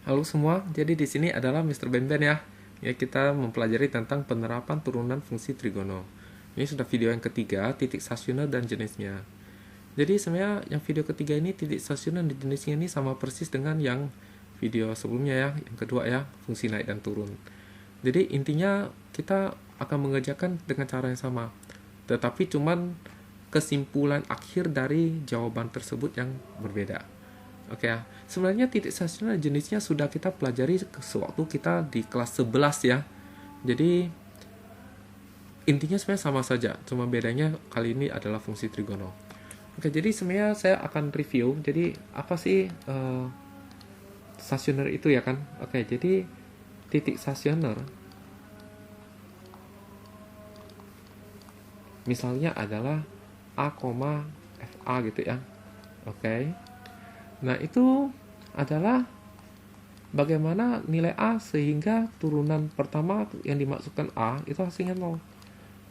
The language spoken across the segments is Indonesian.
Halo semua, jadi di sini adalah Mr. Benben ya. Ya, kita mempelajari tentang penerapan turunan fungsi trigono. Ini sudah video yang ketiga, titik stasioner dan jenisnya. Jadi sebenarnya yang video ketiga ini titik stasioner dan jenisnya ini sama persis dengan yang video sebelumnya ya, yang kedua ya, fungsi naik dan turun. Jadi intinya kita akan mengerjakan dengan cara yang sama. Tetapi cuman kesimpulan akhir dari jawaban tersebut yang berbeda. Oke ya. Sebenarnya titik stasioner jenisnya sudah kita pelajari sewaktu kita di kelas 11 ya. Jadi intinya sebenarnya sama saja, cuma bedanya kali ini adalah fungsi trigono. Oke, jadi sebenarnya saya akan review. Jadi apa sih stasioner itu ya kan? Oke, jadi titik stasioner misalnya adalah A, FA gitu ya. Oke. Nah, itu adalah bagaimana nilai A sehingga turunan pertama yang dimaksudkan A itu hasilnya 0.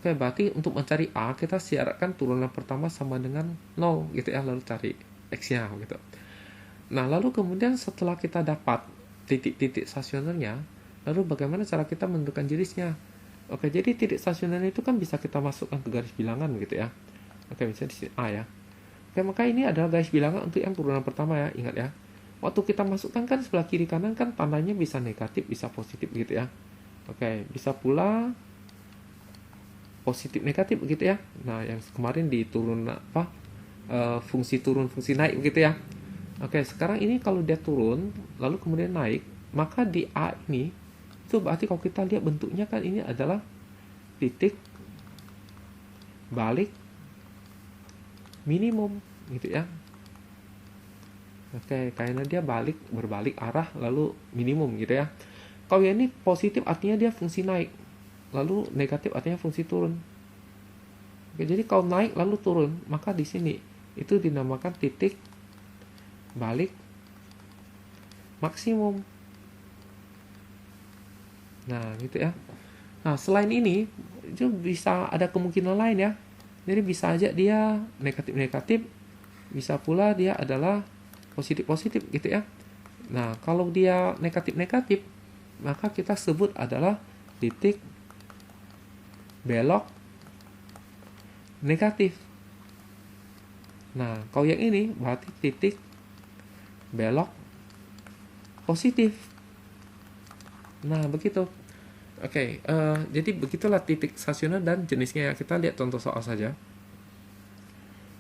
Oke, berarti untuk mencari A kita syaratkan turunan pertama sama dengan 0 gitu ya, lalu cari X-nya gitu. Nah, lalu kemudian setelah kita dapat titik-titik stasionernya, lalu bagaimana cara kita menentukan jenisnya? Oke, jadi titik stasioner itu kan bisa kita masukkan ke garis bilangan gitu ya. Oke, misalnya di sini A ya. Oke, maka ini adalah garis bilangan untuk yang turunan pertama ya, ingat ya. Waktu kita masukkan kan sebelah kiri kanan kan tandanya bisa negatif, bisa positif gitu ya. Oke, bisa pula positif negatif begitu ya. Nah, yang kemarin di turun apa? Fungsi turun, fungsi naik begitu ya. Oke, sekarang ini kalau dia turun lalu kemudian naik, maka di A ini itu berarti kalau kita lihat bentuknya kan ini adalah titik balik minimum gitu ya. Oke, karena dia berbalik arah lalu minimum gitu ya. Kalau yang ini positif artinya dia fungsi naik, lalu negatif artinya fungsi turun. Oke, jadi kalau naik lalu turun, maka di sini itu dinamakan titik balik maksimum. Nah, gitu ya. Nah, selain ini itu bisa ada kemungkinan lain ya. Jadi bisa aja dia negatif-negatif, bisa pula dia adalah positif-positif gitu ya. Nah, kalau dia negatif-negatif, maka kita sebut adalah titik belok negatif. Nah, kalau yang ini berarti titik belok positif. Nah, begitu. Oke, jadi begitulah titik stasioner dan jenisnya ya. Kita lihat contoh soal saja.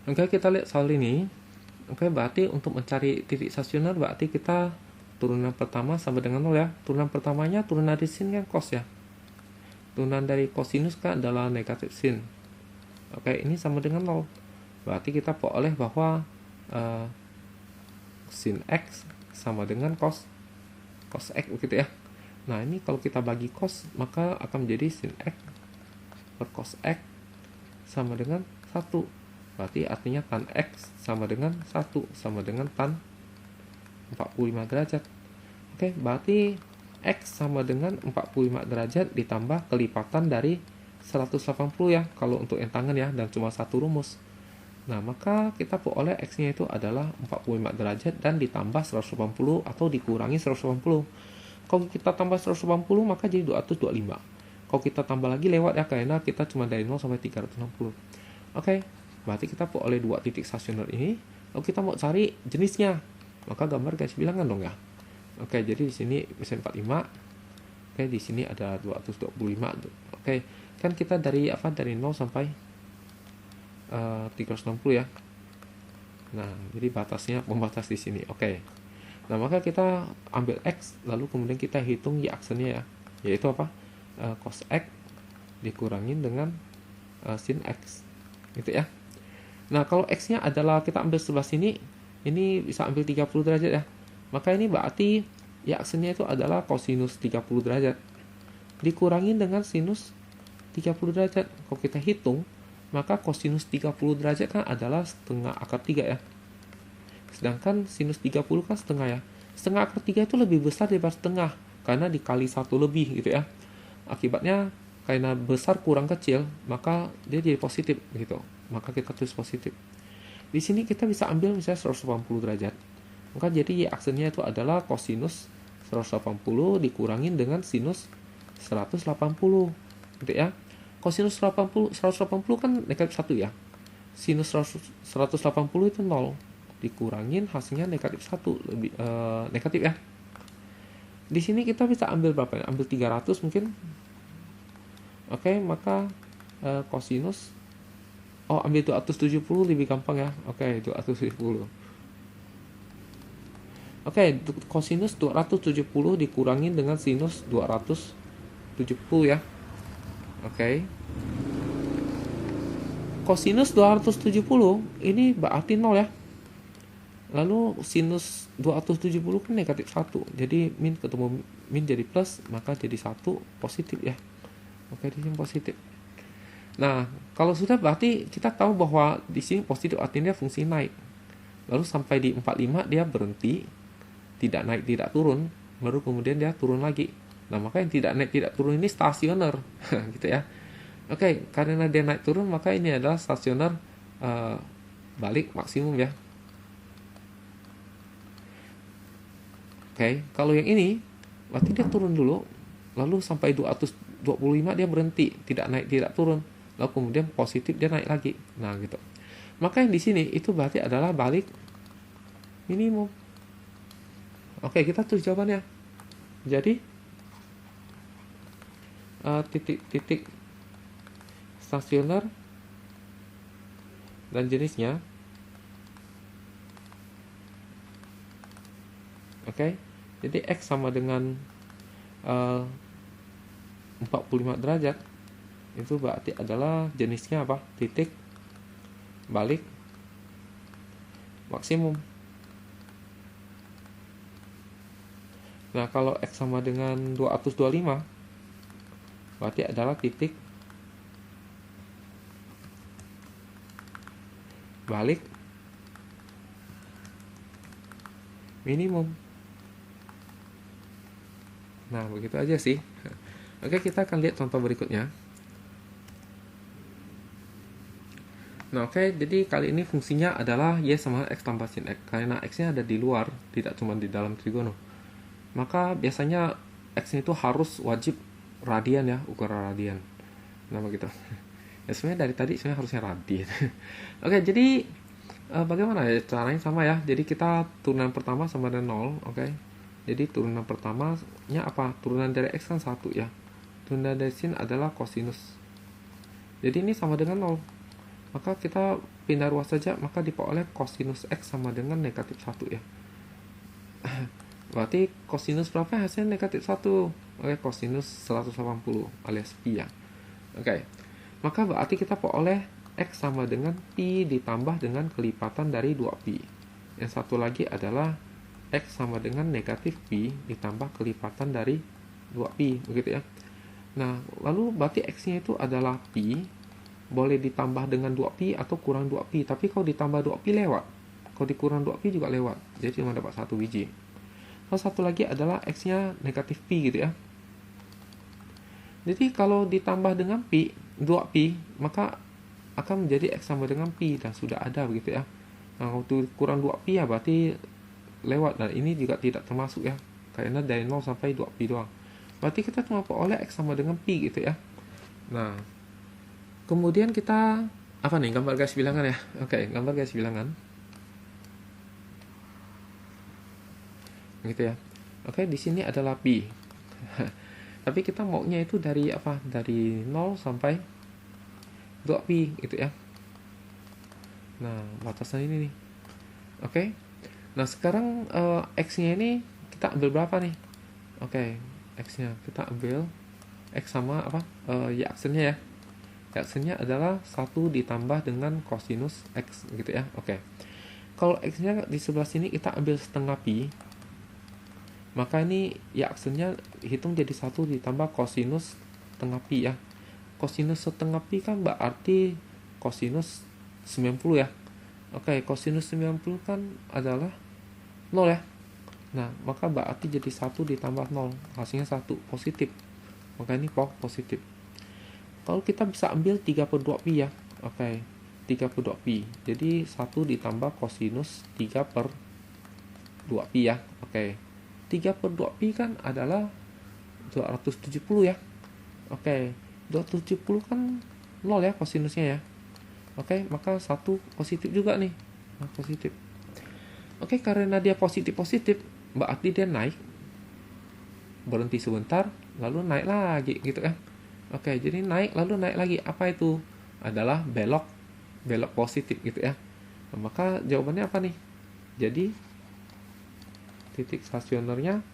Oke, kita lihat soal ini. Oke, berarti untuk mencari titik stasioner berarti kita turunan pertama sama dengan 0 ya. Turunan pertamanya turunan dari sin kan cos ya. Turunan dari cosinus kan adalah negatif sin. Oke, ini sama dengan 0. Berarti kita peroleh bahwa sin x sama dengan cos x begitu ya. Nah, ini kalau kita bagi cos maka akan menjadi sin x per cos x sama dengan 1. Berarti artinya tan X sama dengan 1, sama dengan tan 45 derajat. Oke, berarti X sama dengan 45 derajat ditambah kelipatan dari 180 ya, kalau untuk yang tangan ya, dan cuma satu rumus. Nah, maka kita peroleh X-nya itu adalah 45 derajat dan ditambah 180 atau dikurangi 180. Kalau kita tambah 180 maka jadi 225. Kalau kita tambah lagi lewat ya, karena kita cuma dari 0 sampai 360. Oke. Berarti kita peroleh dua titik stasioner ini, lalu kita mau cari jenisnya. Maka gambar garis bilangan dong ya. Oke, jadi di sini misalnya 45. Oke, di sini ada 225. Oke, kan kita dari 0 sampai 360 ya. Nah, jadi batasnya pembatas di sini. Oke. Nah, maka kita ambil X, lalu kemudian kita hitung Y aksennya ya. Yaitu apa? Cos X dikurangin dengan sin X. Gitu ya. Nah, kalau X-nya adalah kita ambil sebelah sini, ini bisa ambil 30 derajat ya. Maka ini berarti ya aksennya itu adalah kosinus 30 derajat. Dikurangin dengan sinus 30 derajat. Kalau kita hitung, maka kosinus 30 derajat kan adalah setengah akar 3 ya. Sedangkan sinus 30 kan setengah ya. Setengah akar 3 itu lebih besar daripada setengah, karena dikali 1 lebih gitu ya. Akibatnya karena besar kurang kecil, maka dia jadi positif gitu. Maka kita tulis positif. Di sini kita bisa ambil misalnya 180 derajat. Maka jadi Y aksennya itu adalah kosinus 180 dikurangin dengan sinus 180 gitu ya. Kosinus 180 kan negatif 1 ya. Sinus 180 itu 0 dikurangin hasilnya negatif 1, lebih negatif ya. Di sini kita bisa ambil berapa ya? Ambil 300 mungkin. Oke, maka kosinus ambil 270 lebih gampang ya. Oke, 270. Oke, kosinus 270 dikurangin dengan sinus 270 ya. Oke. Kosinus 270 ini berarti 0 ya. Lalu sinus 270 kan negatif 1. Jadi min ketemu min jadi plus, maka jadi 1 positif ya. Oke, di sini positif. Nah, kalau sudah berarti kita tahu bahwa di sini positif artinya fungsi naik. Lalu sampai di 45 dia berhenti, tidak naik tidak turun, baru kemudian dia turun lagi. Nah, maka yang tidak naik tidak turun ini stasioner gitu ya. Oke, karena dia naik turun maka ini adalah stasioner balik maksimum ya. Oke, kalau yang ini berarti dia turun dulu, lalu sampai 225 dia berhenti, tidak naik tidak turun, lalu kemudian positif dia naik lagi. Nah gitu. Maka yang di sini itu berarti adalah balik minimum. Oke, kita tulis jawabannya. Jadi titik-titik stasioner dan jenisnya. Oke, jadi X sama dengan 45 derajat. Itu berarti adalah jenisnya apa? Titik balik maksimum. Nah, kalau X sama dengan 225 berarti adalah titik balik minimum. Nah, begitu aja sih. Oke, kita akan lihat contoh berikutnya. Nah, oke, jadi kali ini fungsinya adalah Y sama X tambah sin X. Karena X-nya ada di luar, tidak cuma di dalam trigono. Maka biasanya X itu harus wajib radian ya, ukuran radian. Nah, begitu. Ya, sebenarnya dari tadi sebenarnya harusnya radian. Oke, jadi bagaimana ya caranya? Sama ya. Jadi kita turunan pertama sama dengan 0, oke. Jadi turunan pertamanya apa? Turunan dari X kan 1 ya. Turunan dari sin adalah kosinus. Jadi ini sama dengan 0. Maka kita pindah ruas saja, maka diperoleh kosinus X sama dengan negatif 1 ya. Berarti kosinus berapa hasilnya? Negatif 1. Oke, kosinus 180 alias pi ya. Oke. Maka berarti kita peroleh X sama dengan pi ditambah dengan kelipatan dari 2pi. Yang satu lagi adalah X sama dengan negatif pi ditambah kelipatan dari 2pi, begitu ya. Nah, lalu berarti X-nya itu adalah pi, boleh ditambah dengan 2pi atau kurang 2pi. Tapi kalau ditambah 2pi lewat, kalau dikurang 2pi juga lewat. Jadi cuma dapat 1 biji. Lalu satu lagi adalah X-nya negatif pi gitu ya. Jadi kalau ditambah dengan pi, 2pi, maka akan menjadi X sama dengan pi dan sudah ada begitu ya. Nah, kalau kurang 2pi ya berarti lewat, dan ini juga tidak termasuk ya, karena dari 0 sampai 2pi doang. Berarti kita cuma peroleh X sama dengan pi gitu ya. Nah, kemudian kita apa nih, gambar garis bilangan ya. Oke, gambar garis bilangan gitu ya. Oke, di sini adalah pi. Tapi kita maunya itu dari apa? Dari 0 sampai 2pi gitu ya. Nah, batasan ini nih. Oke. Nah, sekarang X-nya ini kita ambil berapa nih? Oke, X-nya kita ambil X sama apa? Y aksennya ya. Y aksennya adalah 1 ditambah dengan kosinus X gitu ya. Oke. Kalau X-nya di sebelah sini kita ambil setengah pi. Maka ini Y aksennya hitung jadi 1 ditambah kosinus setengah pi ya. Kosinus setengah pi kan berarti kosinus 90 ya. Oke, kosinus 90 kan adalah 0 ya. Nah, maka berarti jadi 1 ditambah 0, hasilnya 1, positif. Maka ini positif. Kalau kita bisa ambil 3/2pi ya. Oke, 3/2pi. Jadi 1 ditambah kosinus 3/2pi ya. Oke, 3/2pi kan adalah 270 ya. Oke, 270 kan 0 ya kosinusnya ya. Oke, maka 1 positif juga nih. Nah, positif. Oke, karena dia positif, berarti dia naik. Berhenti sebentar, lalu naik lagi gitu kan. Oke, jadi naik lalu naik lagi. Apa itu? Adalah belok positif gitu ya. Nah, maka jawabannya apa nih? Jadi titik stasionernya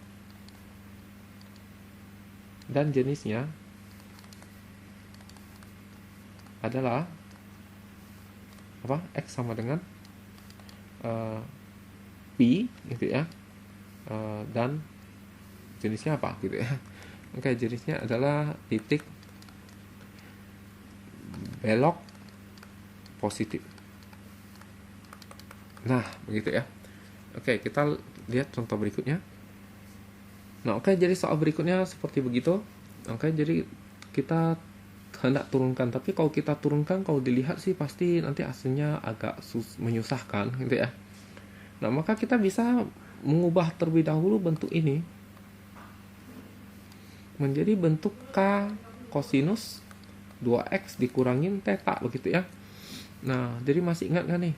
dan jenisnya adalah apa? X sama dengan pi gitu ya. Dan jenisnya apa gitu ya. Oke, jenisnya adalah titik belok positif. Nah, begitu ya. Oke, kita lihat contoh berikutnya. Nah, oke, jadi soal berikutnya seperti begitu. Oke, jadi kita hendak turunkan, tapi kalau kita turunkan, kalau dilihat sih pasti nanti hasilnya agak menyusahkan gitu ya. Nah, maka kita bisa mengubah terlebih dahulu bentuk ini menjadi bentuk K kosinus 2X dikurangin theta begitu ya. Nah, jadi masih ingat kan nih?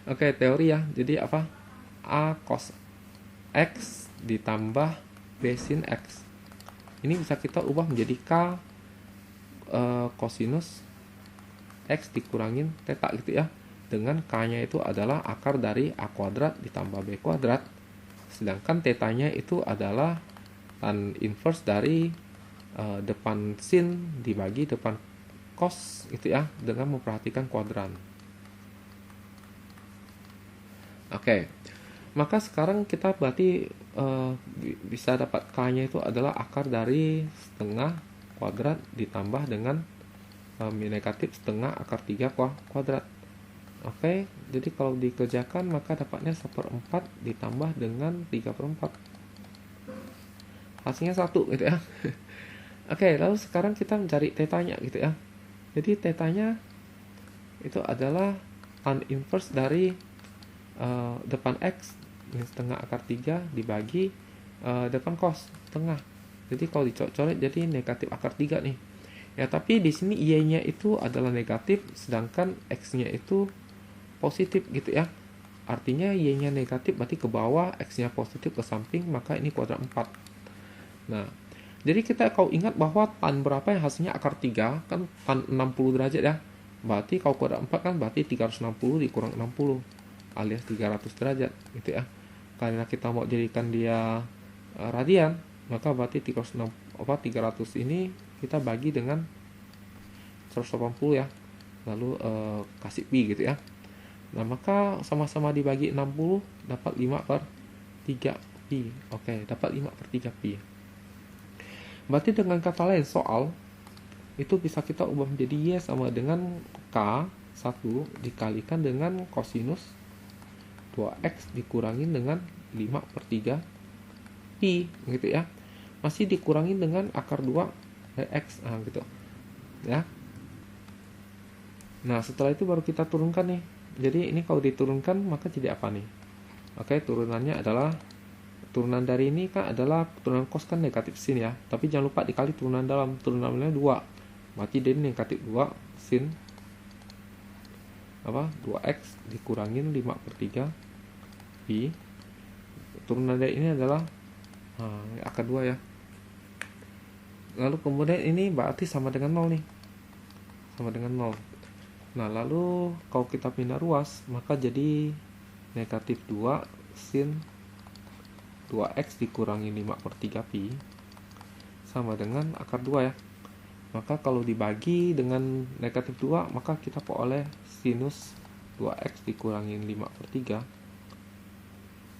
Oke, teori ya. Jadi apa? A cos X ditambah B sin X. Ini bisa kita ubah menjadi K kosinus X dikurangin theta gitu ya. Dengan K-nya itu adalah akar dari A kuadrat ditambah B kuadrat. Sedangkan theta-nya itu adalah tan inverse dari depan sin dibagi depan cos gitu ya, dengan memperhatikan kuadran. Oke, maka sekarang kita berarti bisa dapat K-nya itu adalah akar dari setengah kuadrat ditambah dengan negatif setengah akar 3 kuadrat. Oke, jadi kalau dikerjakan maka dapatnya 1/4 ditambah dengan 3/4. Hasilnya 1 gitu ya. Oke, lalu sekarang kita mencari tetanya gitu ya. Jadi tetanya itu adalah tan inverse dari depan X setengah akar 3 dibagi depan cos setengah. Jadi kalau dicoret jadi negatif akar 3 nih. Ya, tapi di sini Y-nya itu adalah negatif sedangkan X-nya itu positif gitu ya. Artinya Y-nya negatif berarti ke bawah, X-nya positif ke samping, maka ini kuadrat 4. Nah, jadi kita kalau ingat bahwa tan berapa yang hasilnya akar 3 kan tan 60 derajat ya. Berarti kalau kuadrat 4 kan berarti 360 dikurang 60 alias 300 derajat gitu ya. Karena kita mau jadikan dia radian, maka berarti 300 ini kita bagi dengan 180 ya. Lalu kasih pi gitu ya. Nah, maka sama-sama dibagi 60 dapat 5/3 pi. Oke, dapat 5/3 pi. Berarti dengan kata lain soal itu bisa kita ubah menjadi Y sama dengan K1 dikalikan dengan kosinus 2X dikurangin dengan 5/3 pi gitu ya. Masih dikurangin dengan akar 2 X gitu ya. Nah, setelah itu baru kita turunkan nih. Jadi ini kalau diturunkan maka jadi apa nih? Oke, turunannya adalah turunan dari ini kan adalah turunan cos kan negatif sin ya. Tapi jangan lupa dikali turunan dalam, turunannya 2. Berarti dia negatif 2 sin 2x dikurangin 5/3 pi. Turunan dari ini adalah akar 2 ya. Lalu kemudian ini berarti sama dengan 0 nih. Sama dengan 0. Nah, lalu kalau kita pindah ruas maka jadi negatif 2 sin 2x dikurangi 5/3 pi sama dengan akar 2 ya. Maka kalau dibagi dengan negatif 2 maka kita peroleh sinus 2x dikurangi 5/3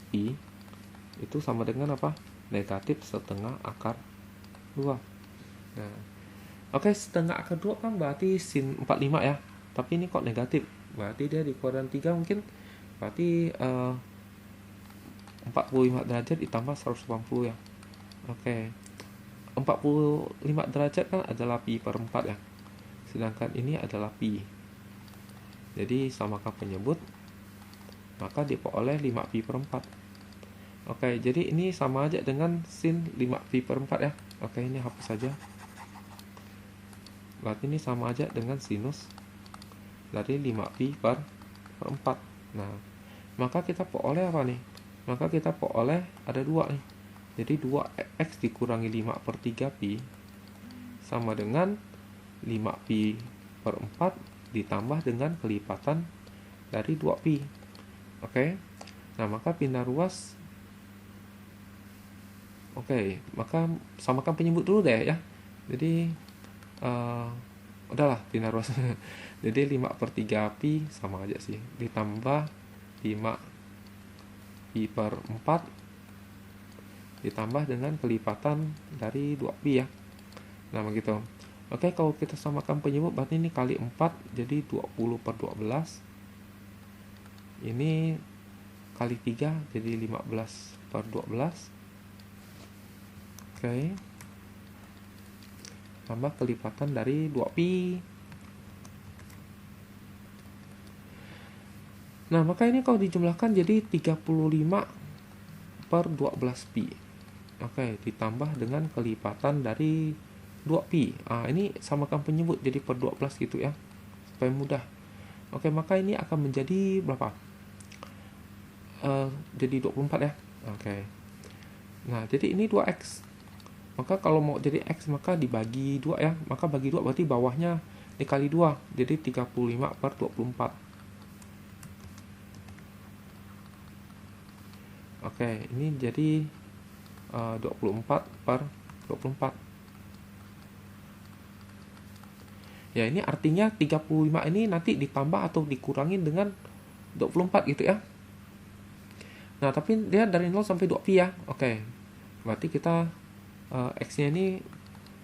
pi itu sama dengan apa? Negatif setengah akar 2. Nah, oke, setengah akar 2 kan berarti sin 45 ya. Tapi ini kok negatif. Berarti dia di kuadran 3 mungkin berarti 45 derajat ditambah 180 ya. Oke. 45 derajat kan adalah pi/4 ya. Sedangkan ini adalah pi. Jadi samakan penyebut maka diperoleh 5 pi/4. Oke, jadi ini sama aja dengan sin 5pi per 4 ya. Oke, ini hapus saja. Berarti ini sama aja dengan sinus dari 5pi per 4. Nah, maka kita peroleh apa nih? Maka kita peroleh ada 2 nih. Jadi 2x dikurangi 5 per 3pi sama dengan 5pi per 4 ditambah dengan kelipatan dari 2pi. Oke. Nah, maka pindah ruas. Oke, maka samakan penyebut dulu deh ya. Jadi udahlah pindah ruas. Jadi 5 per 3pi sama aja sih. Ditambah 5pi per 4 ditambah dengan kelipatan dari 2pi ya. Nah, begitu. Oke, kalau kita samakan penyebut berarti ini kali 4 jadi 20 per 12. Ini kali 3 jadi 15 per 12. Oke. Tambah kelipatan dari 2pi. Nah, maka ini kalau dijumlahkan jadi 35 per 12pi. Oke, ditambah dengan kelipatan dari 2pi. Ini samakan penyebut jadi per 12 gitu ya. Supaya mudah. Oke, maka ini akan menjadi berapa? Jadi 24 ya. Oke. Nah, jadi ini 2x. Maka kalau mau jadi x maka dibagi 2 ya. Maka bagi 2 berarti bawahnya dikali 2. Jadi 35 per 24. Oke, ini jadi 24 per 24. Ya, ini artinya 35 ini nanti ditambah atau dikurangin dengan 24 gitu ya. Nah, tapi dia dari 0 sampai 2pi ya. Oke. Berarti kita x-nya ini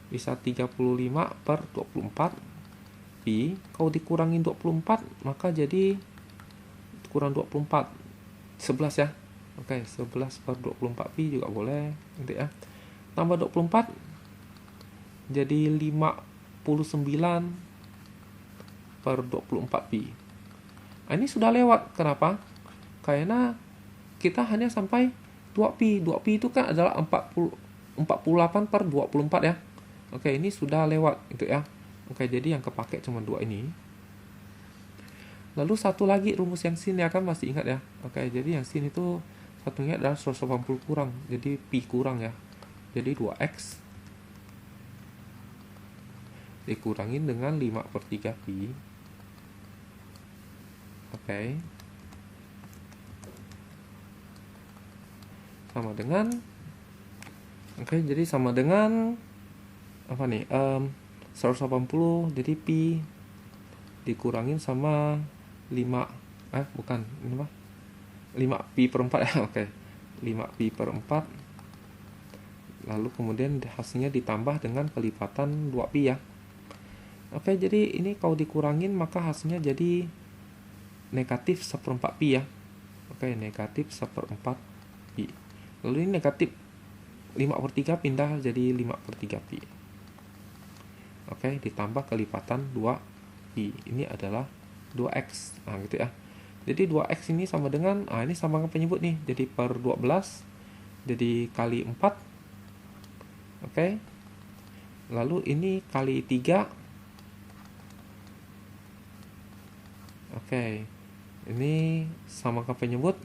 bisa 35 per 24 pi. Kalau dikurangin 24 maka jadi kurang 24 11 ya. Oke, 11 per 24 pi juga boleh gitu ya. Tambah 24 jadi 59 per 24 pi. Ini sudah lewat. Kenapa? Karena kita hanya sampai 2pi. 2pi itu kan adalah 48 per 24 ya. Oke, ini sudah lewat gitu ya. Oke, jadi yang kepake cuma 2 ini. Lalu satu lagi rumus yang sin ya kan masih ingat ya. Oke, jadi yang sin itu satunya adalah 180 kurang. Jadi pi kurang ya. Jadi 2x dikurangin dengan 5 per 3 pi. Oke. Sama dengan jadi sama dengan apa nih? 180 jadi pi dikurangin sama 5 bukan ini mah 5 pi per 4 ya. Oke. 5 pi per 4 lalu kemudian hasilnya ditambah dengan kelipatan 2 pi ya. Oke, jadi ini kalau dikurangin maka hasilnya jadi negatif 1/4 pi ya. Oke, negatif 1/4 pi. Lalu ini negatif 5 per 3 pindah jadi 5 per 3 pi. Oke, ditambah kelipatan 2 pi. Ini adalah 2x. Nah, gitu ya. Jadi 2x ini sama dengan, ini sama dengan penyebut nih. Jadi per 12, jadi kali 4. Oke. Lalu ini kali 3. Oke. Ini sama dengan penyebut.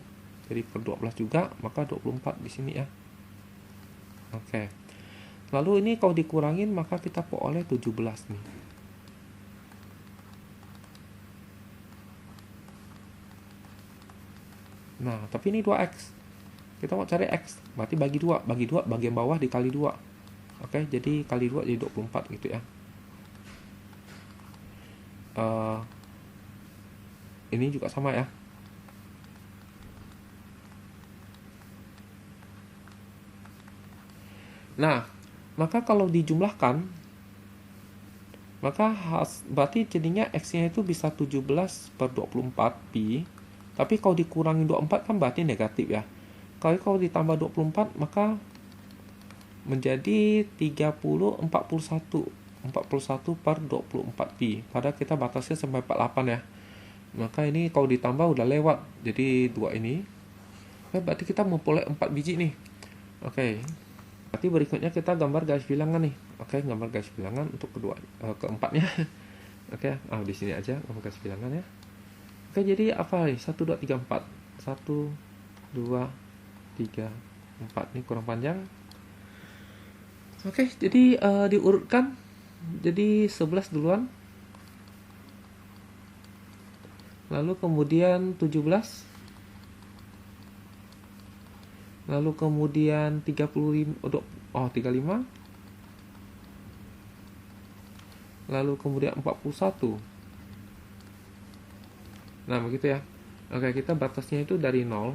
Jadi per 12 juga, maka 24 di sini ya. Oke. Lalu ini kalau dikurangin maka kita peroleh 17 nih. Nah, tapi ini 2x. Kita mau cari x, berarti bagi 2. Bagi 2 bagian bawah dikali 2. Oke, jadi kali 2 jadi 24 gitu ya. Ini juga sama ya. Nah, maka kalau dijumlahkan maka berarti jadinya x-nya itu bisa 17 per 24 pi. Tapi kalau dikurangi 24 kan berarti negatif ya. Kalau ditambah 24 maka menjadi 41 per 24 pi. Padahal kita batasnya sampai 48 ya. Maka ini kalau ditambah udah lewat. Jadi 2 ini. Oke, berarti kita memperoleh 4 biji nih. Oke, berarti berikutnya kita gambar garis bilangan nih. Oke, gambar garis bilangan untuk keempatnya. Oke, di sini aja gambar garis bilangan ya. Oke, jadi apa nih? 1, 2, 3, 4. 1, 2, 3, 4. Ini kurang panjang. Oke, jadi diurutkan. Jadi 11 duluan. Lalu kemudian 17. Lalu kemudian 35. 35. Lalu kemudian 41. Nah, begitu ya. Oke, kita batasnya itu dari 0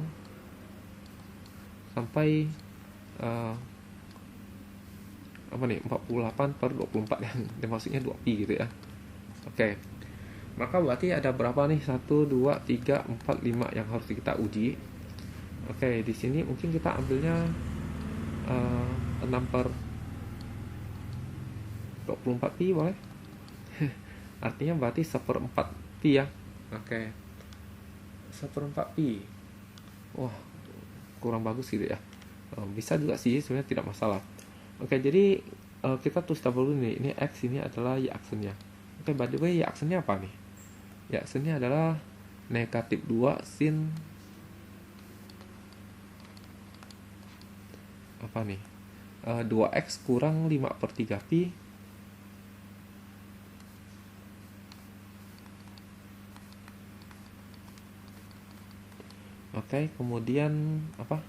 sampai 48 per 24 yang maksudnya 2pi gitu ya. Oke. Maka berarti ada berapa nih? 1, 2, 3, 4, 5 yang harus kita uji. Oke, di sini mungkin kita ambilnya 6 per 24pi boleh. Artinya berarti 1/4 pi ya. Oke, 1/4pi. Wah, kurang bagus gitu ya. Bisa juga sih, sebenarnya tidak masalah. Oke, jadi kita tulis dulu nih. Ini X, ini adalah Y aksennya. Oke, by the way, Y aksennya apa nih? Y aksennya adalah negatif 2 sin apa nih? 2X kurang 5/3pi Oke, kemudian apa?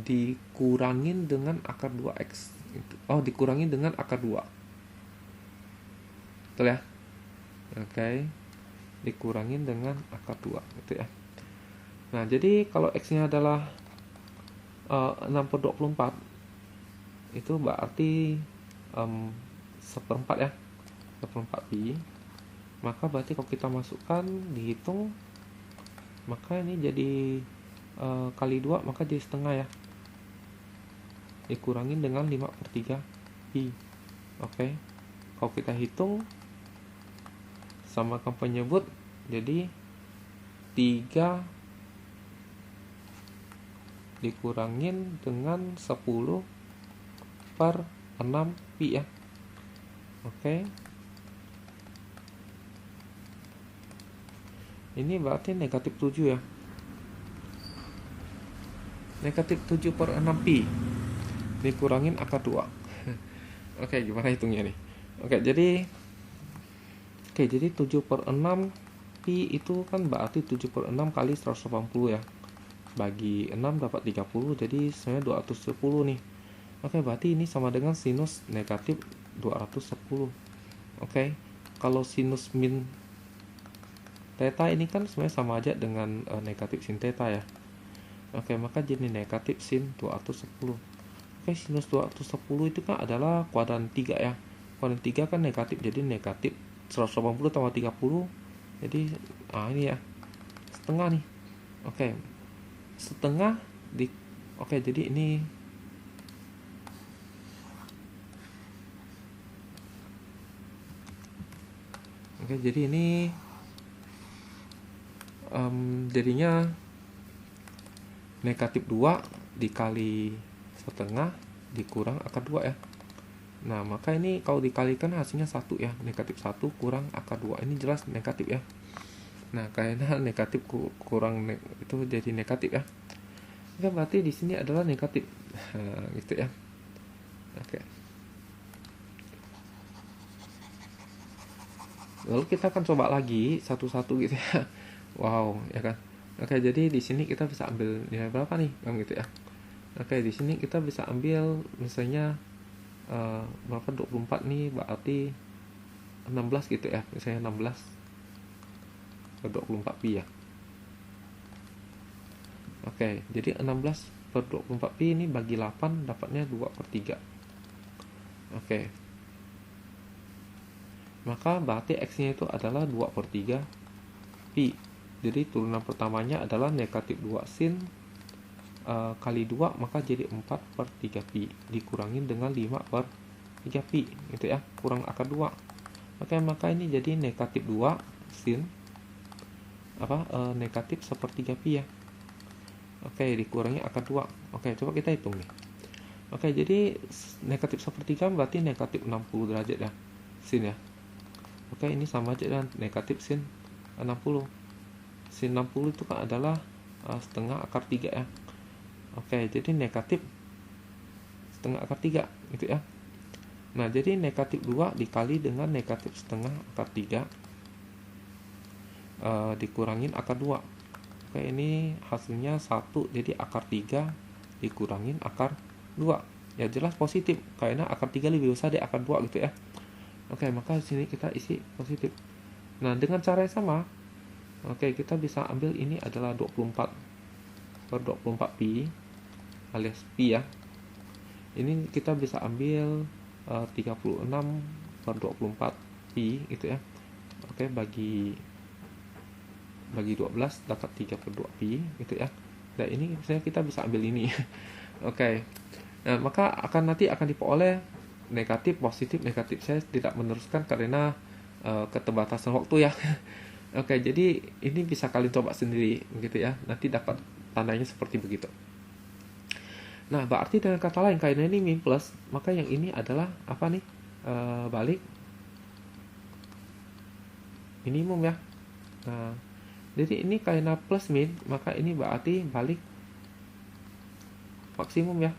Dikurangin dengan akar 2x. Dikurangin dengan akar 2. Betul ya? Oke. Dikurangin dengan akar 2 gitu ya. Nah, jadi kalau x-nya adalah 6/24, itu berarti 1/4 ya. 1/4 pi. Maka berarti kalau kita masukkan, dihitung, maka ini jadi kali 2, maka jadi setengah ya. Dikurangin dengan 5/3 pi. Oke. Kalau kita hitung samakan penyebut, jadi 3 dikurangin dengan 10/6 pi ya. Oke. Ini berarti negatif 7 ya. Negatif 7/6 pi dikurangin akar 2. Oke, gimana hitungnya nih? Oke, jadi 7/6 pi itu kan berarti 7/6 kali 180 ya. Bagi 6 dapat 30, jadi sebenarnya 210 nih. Oke, berarti ini sama dengan sinus negatif 210. Oke, kalau sinus min theta ini kan sebenarnya sama aja dengan negatif sin theta ya. Oke, maka jadi negatif sin 210. Oke, sinus 210 itu kan adalah kuadran 3 ya. Kuadran 3 kan negatif, jadi negatif 180 tambah 30. Jadi ini ya, setengah nih. Oke, setengah jadi ini jadi ini jadinya negatif 2 dikali setengah dikurang akar 2 ya. Nah, maka ini kalau dikalikan hasilnya 1 ya. Negatif 1 kurang akar 2. Ini jelas negatif ya. Nah, karena negatif kurang itu jadi negatif ya. Oke, berarti di sini adalah negatif. Gitu ya. Oke. Lalu kita akan coba lagi satu-satu gitu ya. Wow, ya kan. Oke, jadi di sini kita bisa ambil nilai berapa nih, gitu ya. Oke, di sini kita bisa ambil misalnya berapa, 24 nih berarti 16 gitu ya. Misalnya 16 ke 24 pi ya. Oke, jadi 16 per 24 pi ini bagi 8 dapatnya 2/3. Oke. Maka berarti x-nya itu adalah 2/3 pi. Jadi turunan pertamanya adalah negatif 2 sin kali 2, maka jadi 4/3 pi dikurangin dengan 5/3 pi gitu ya, kurang akar 2. Oke, maka ini jadi negatif 2 sin negatif 1/3 pi ya. Oke, dikurangi akar 2. Oke, coba kita hitung nih. Oke, jadi negatif 1/3 berarti negatif 60 derajat ya, sin ya. Oke, ini sama aja dengan negatif sin 60. Sin 60 itu kan adalah setengah akar 3 ya. Oke, jadi negatif setengah akar 3 gitu ya. Nah, jadi negatif 2 dikali dengan negatif setengah akar 3 dikurangin akar 2. Oke, ini hasilnya 1, jadi akar 3 dikurangin akar 2. Ya jelas positif, karena akar 3 lebih besar dari akar 2 gitu ya. Oke, maka di sini kita isi positif. Nah, dengan cara yang sama, oke, kita bisa ambil ini adalah 24/24 pi alias pi ya. Ini kita bisa ambil 36/24 pi gitu ya. Oke, bagi 12 dapat 3/2 pi gitu ya. Dan ini misalnya kita bisa ambil ini. Oke. Nah, maka nanti akan diperoleh negatif, positif, negatif. Saya tidak meneruskan karena keterbatasan waktu ya. Oke, jadi ini bisa kalian coba sendiri gitu ya. Nanti dapat tandanya seperti begitu. Nah, berarti dengan kata lain, karena ini min plus, maka yang ini adalah apa nih? Balik minimum ya. Nah, jadi ini karena plus min, maka ini berarti balik maksimum ya.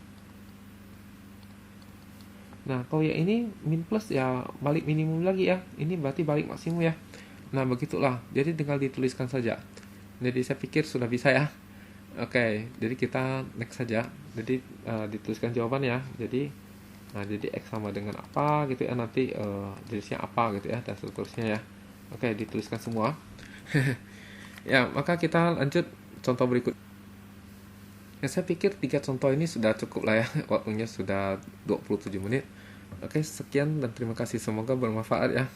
Nah, kalau yang ini min plus ya balik minimum lagi ya. Ini berarti balik maksimum ya. Nah, begitulah. Jadi tinggal dituliskan saja. Jadi saya pikir sudah bisa ya. Oke, jadi kita next saja. Jadi dituliskan jawaban ya. Jadi X sama dengan apa gitu ya, nanti jenisnya apa gitu ya, dan seterusnya ya. Oke, dituliskan semua. Ya, maka kita lanjut contoh berikut. Ya, saya pikir 3 contoh ini sudah cukup lah ya. Waktunya sudah 27 menit. Oke, sekian dan terima kasih. Semoga bermanfaat ya.